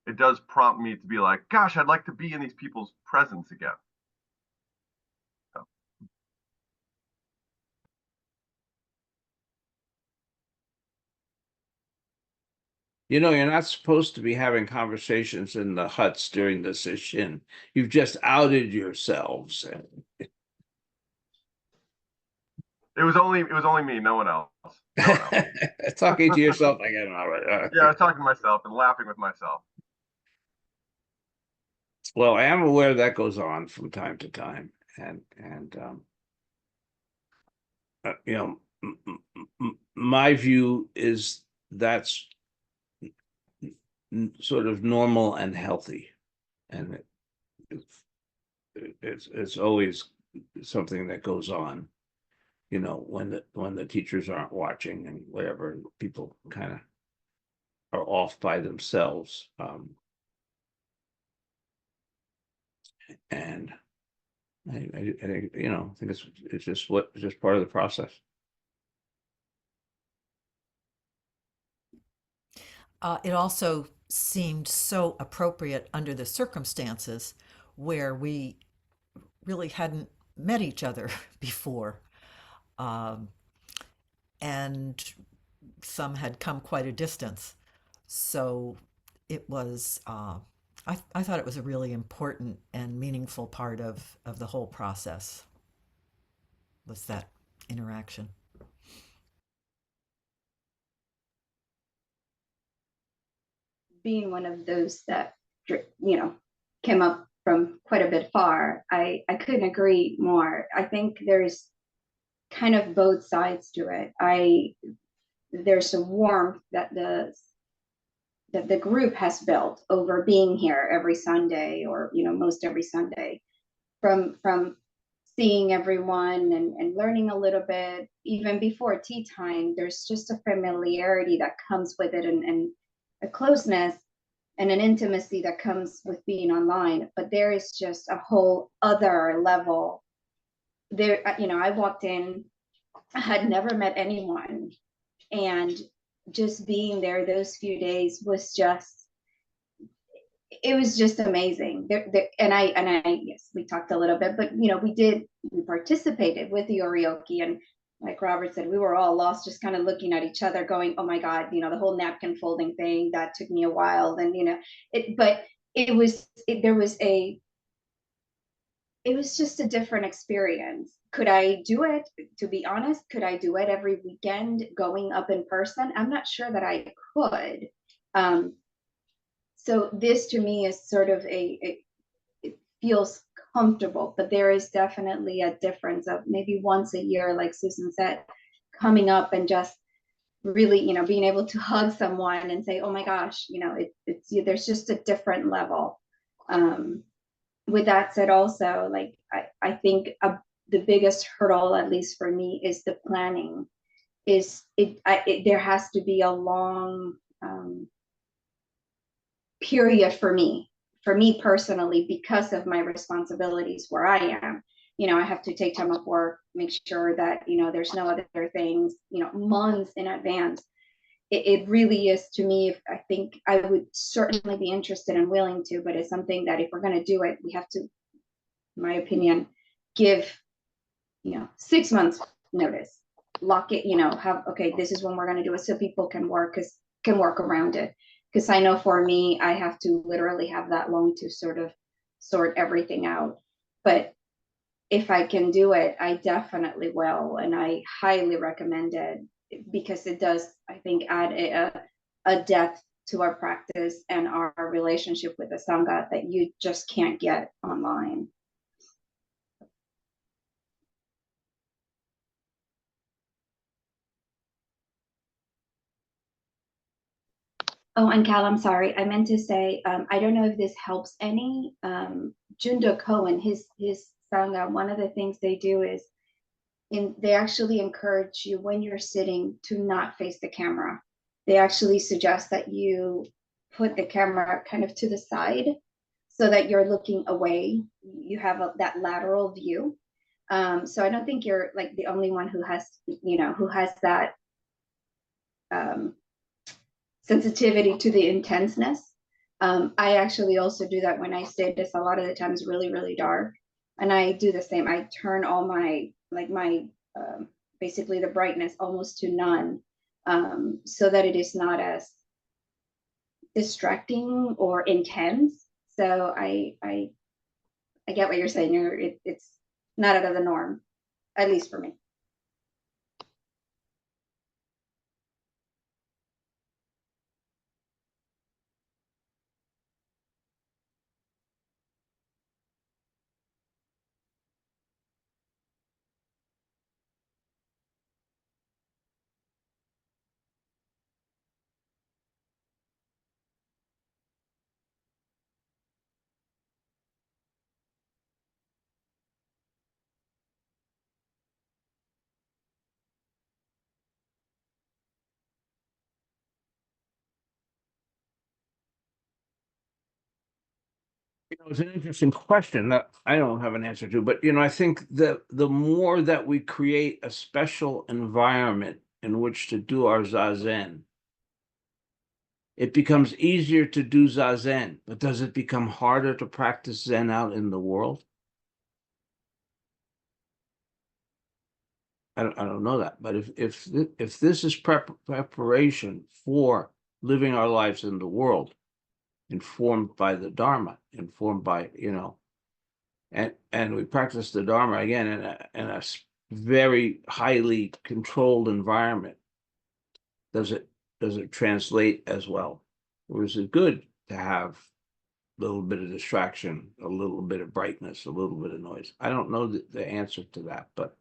it does prompt me to be like, gosh, I'd like to be in these people's presence again. So, You're not supposed to be having conversations in the huts during the session. You've just outed yourselves. it was only me, no one else. No one else. Talking to yourself again. All right. Yeah, I was talking to myself and laughing with myself. Well, I am aware that goes on from time to time, and my view is that's sort of normal and healthy, and it's always something that goes on, when the teachers aren't watching and whatever, people kind of are off by themselves. And I think, I think it's just part of the process. It also seemed so appropriate under the circumstances where we really hadn't met each other before. Um, and some had come quite a distance. So it was, I thought it was a really important and meaningful part of the whole process, was that interaction. Being one of those that came up from quite a bit far, I couldn't agree more. I think there's kind of both sides to it. There's a warmth that the group has built over being here every Sunday, or most every Sunday, from seeing everyone and learning a little bit even before tea time. There's just a familiarity that comes with it, and a closeness and an intimacy that comes with being online. But there is just a whole other level there. I walked in, I had never met anyone, and just being there those few days was just, it was just amazing. And I yes, we talked a little bit, but we participated with the oryoki, and like Robert said, we were all lost, just kind of looking at each other going, oh my God, the whole napkin folding thing, that took me a while. Then but it was it was just a different experience. Could I do it? To be honest, could I do it every weekend going up in person? I'm not sure that I could. So this to me is sort of it feels comfortable, but there is definitely a difference of maybe once a year, like Susan said, coming up and just really, being able to hug someone and say, oh my gosh, it's there's just a different level. With that said, also, like I think the biggest hurdle, at least for me, is the planning. there has to be a long period for me personally, because of my responsibilities where I am. I have to take time off work, make sure that, there's no other things, months in advance. It really is, to me, if I think I would certainly be interested and willing to, but it's something that if we're going to do it, we have to, in my opinion, give, 6 months notice, lock it, have, okay, this is when we're going to do it, so people can work around it. Because I know for me, I have to literally have that long to sort of sort everything out. But if I can do it, I definitely will. And I highly recommend it, because it does, I think, add a depth to our practice and our relationship with the Sangha that you just can't get online. Oh, and Cal, I'm sorry. I meant to say, I don't know if this helps any. Jundo Cohen, his Sangha, one of the things they do is they actually encourage you when you're sitting to not face the camera. They actually suggest that you put the camera kind of to the side so that you're looking away. You have that lateral view. So I don't think you're like the only one who has that sensitivity to the intenseness. I actually also do that when I sit. It's a lot of the times really, really dark. And I do the same. I turn all my basically the brightness almost to none, so that it is not as distracting or intense. So I get what you're saying. It's not out of the norm, at least for me. It's an interesting question that I don't have an answer to, but I think that the more that we create a special environment in which to do our zazen, it becomes easier to do zazen. But does it become harder to practice Zen out in the world? I don't know that, but if this is preparation for living our lives in the world, informed by the Dharma, informed by and we practice the Dharma again in a very highly controlled environment, does it translate as well, or is it good to have a little bit of distraction, a little bit of brightness, a little bit of noise? I don't know the answer to that, but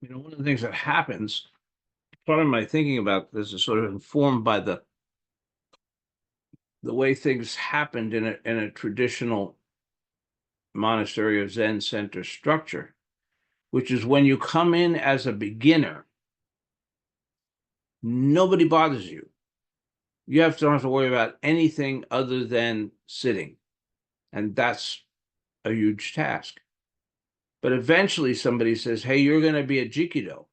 one of the things that happens, part of my thinking about this is sort of informed by the way things happened in a traditional monastery or Zen center structure, which is when you come in as a beginner, nobody bothers you. You don't have to worry about anything other than sitting. And that's a huge task. But eventually somebody says, hey, you're going to be a Jikido.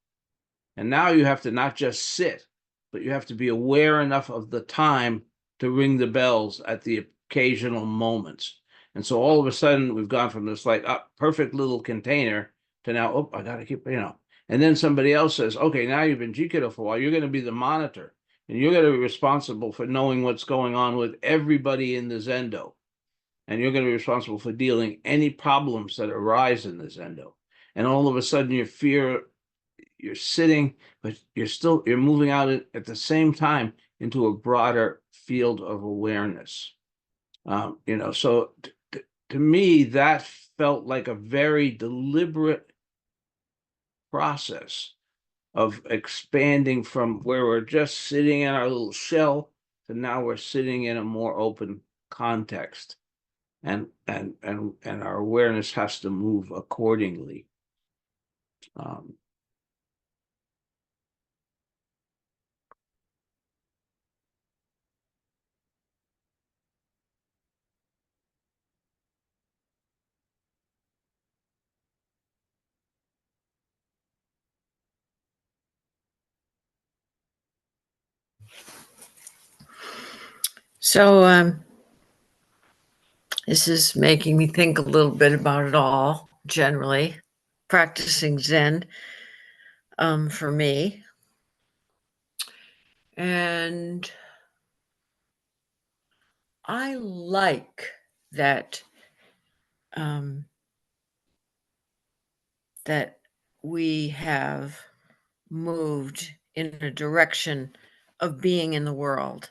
And now you have to not just sit, but you have to be aware enough of the time to ring the bells at the occasional moments. And so all of a sudden we've gone from this perfect little container to now, oh, I got to keep, And then somebody else says, okay, now you've been Jikido for a while. You're going to be the monitor. And you're going to be responsible for knowing what's going on with everybody in the Zendo. And you're going to be responsible for dealing any problems that arise in the Zendo. And all of a sudden you're sitting, but you're moving out at the same time into a broader field of awareness. So to me, that felt like a very deliberate process of expanding from where we're just sitting in our little shell to now we're sitting in a more open context. And our awareness has to move accordingly. So this is making me think a little bit about it all, generally. Practicing Zen for me. And I like that that we have moved in a direction of being in the world.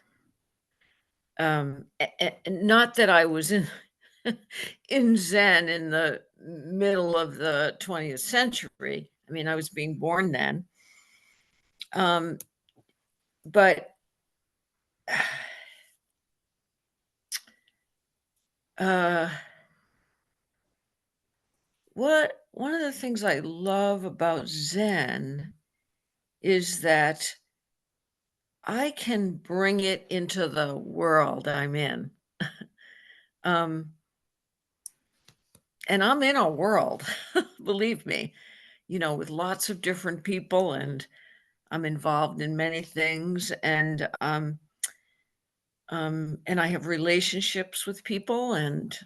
Not that I was in in Zen in the middle of the 20th century. I mean, I was being born then. But one of the things I love about Zen is that I can bring it into the world I'm in. And I'm in a world, believe me, with lots of different people, and I'm involved in many things, and I have relationships with people, and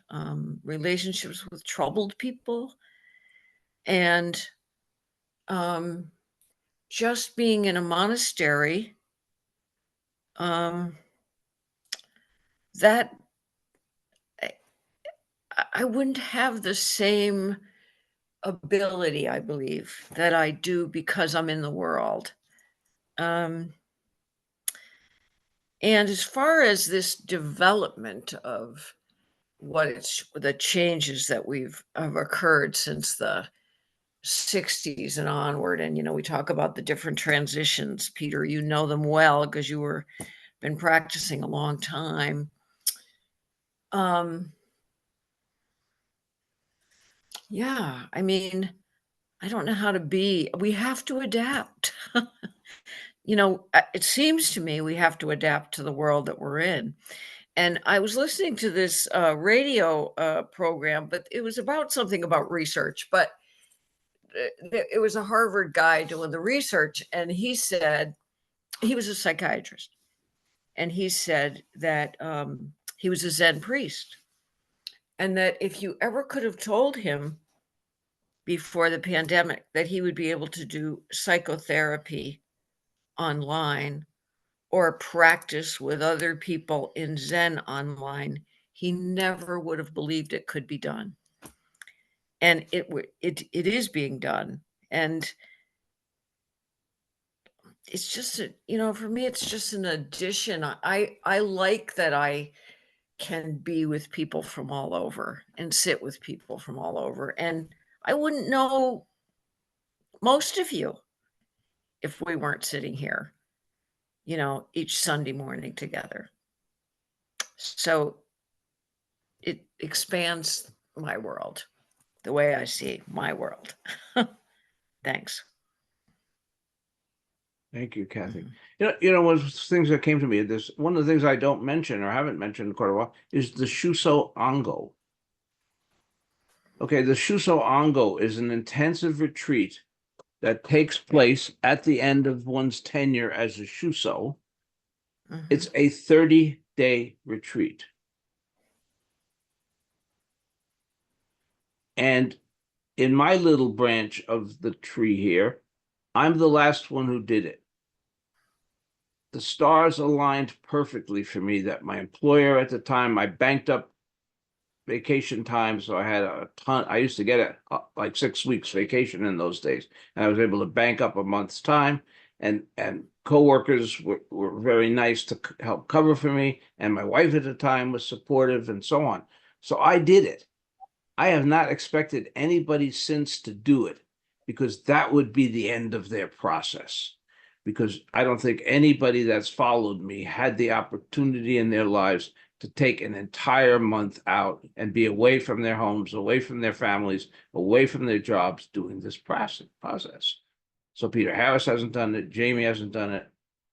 relationships with troubled people, and just being in a monastery, that I wouldn't have the same ability, I believe, that I do because I'm in the world. And as far as this development of the changes that have occurred since the 60s and onward, and we talk about the different transitions, Peter, you know them well because been practicing a long time. Yeah, I mean, I don't know how to be. We have to adapt. It seems to me we have to adapt to the world that we're in. And I was listening to this radio program, but it was about something about research. But it was a Harvard guy doing the research, and he said he was a psychiatrist, and he said that he was a Zen priest, and that if you ever could have told him before the pandemic that he would be able to do psychotherapy online or practice with other people in Zen online, he never would have believed it could be done. And it is being done. And it's just, for me, it's just an addition. I like that I can be with people from all over and sit with people from all over. And I wouldn't know most of you if we weren't sitting here, each Sunday morning together. So it expands my world, the way I see my world. Thanks. Thank you, Kathy. One of the things that came to me, one of the things I don't mention or haven't mentioned in quite a while is the Shuso Ango. Okay, the Shuso Ango is an intensive retreat that takes place at the end of one's tenure as a Shuso. It's a 30-day retreat. And in my little branch of the tree here, I'm the last one who did it. The stars aligned perfectly for me that my employer at the time, I banked up vacation time, so I had a ton. I used to get like 6 weeks vacation in those days, and I was able to bank up a month's time. And coworkers were very nice to help cover for me, and my wife at the time was supportive, and so on. So I did it. I have not expected anybody since to do it, because that would be the end of their process. Because I don't think anybody that's followed me had the opportunity in their lives to take an entire month out and be away from their homes, away from their families, away from their jobs, doing this process. So Peter Harris hasn't done it, Jamie hasn't done it,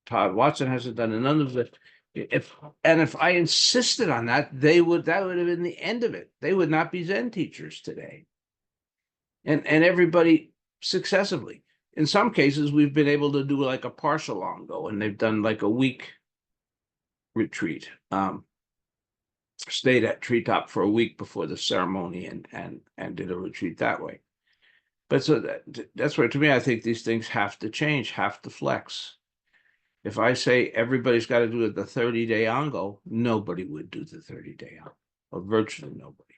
Todd Watson hasn't done it, none of it. If I insisted on that, that would have been the end of it. They would not be Zen teachers today. And everybody successively. In some cases, we've been able to do like a partial ongo, and they've done like a week retreat. Stayed at Treetop for a week before the ceremony and did a retreat that way. But so that's where, to me, I think these things have to change, have to flex. If I say everybody's got to do the 30-day ongo, nobody would do the 30-day ongo, or virtually nobody.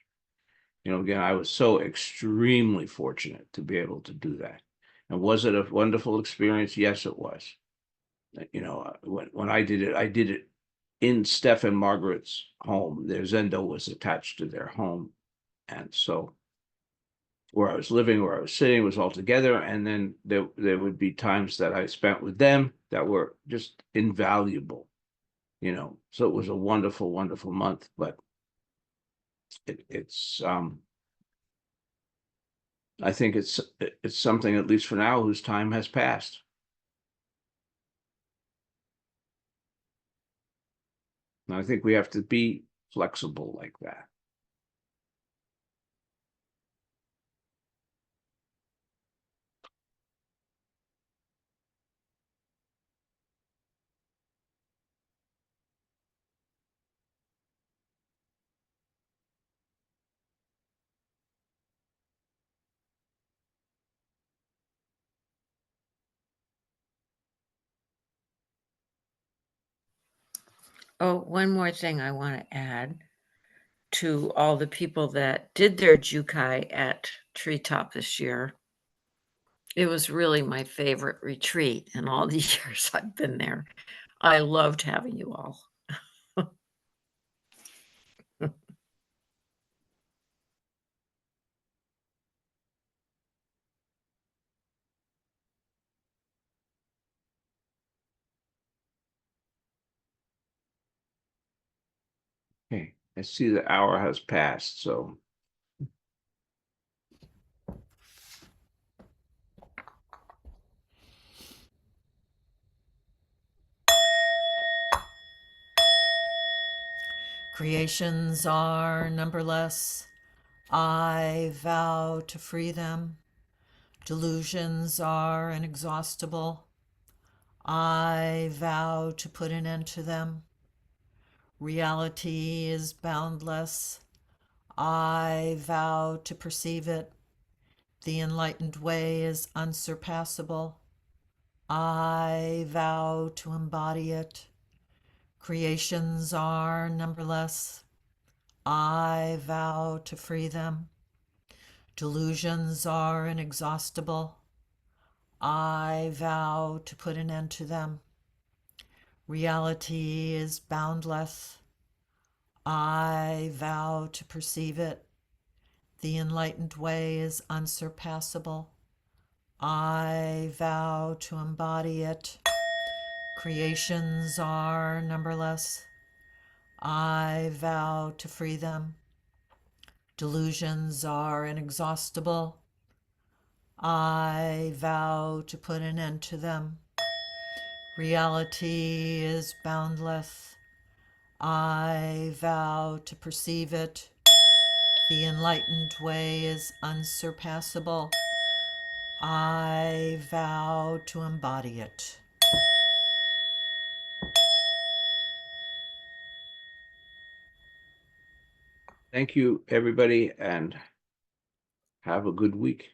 You know, again, I was so extremely fortunate to be able to do that. And was it a wonderful experience? Yes, it was. You know, when I did it in Steph and Margaret's home. Their Zendo was attached to their home. And so where I was living, where I was sitting was all together. And then there would be times that I spent with them that were just invaluable, you know. So it was a wonderful, wonderful month. But it's I think it's something, at least for now, whose time has passed. And I think we have to be flexible like that. Oh, one more thing I want to add to all the people that did their Jukai at Treetop this year. It was really my favorite retreat in all the years I've been there. I loved having you all. Okay, I see the hour has passed, so. Creations are numberless. I vow to free them. Delusions are inexhaustible. I vow to put an end to them. Reality is boundless. I vow to perceive it. The enlightened way is unsurpassable. I vow to embody it. Creations are numberless. I vow to free them. Delusions are inexhaustible. I vow to put an end to them. Reality is boundless. I vow to perceive it. The enlightened way is unsurpassable. I vow to embody it. Creations are numberless. I vow to free them. Delusions are inexhaustible. I vow to put an end to them. Reality is boundless. I vow to perceive it. The enlightened way is unsurpassable. I vow to embody it. Thank you, everybody, and have a good week.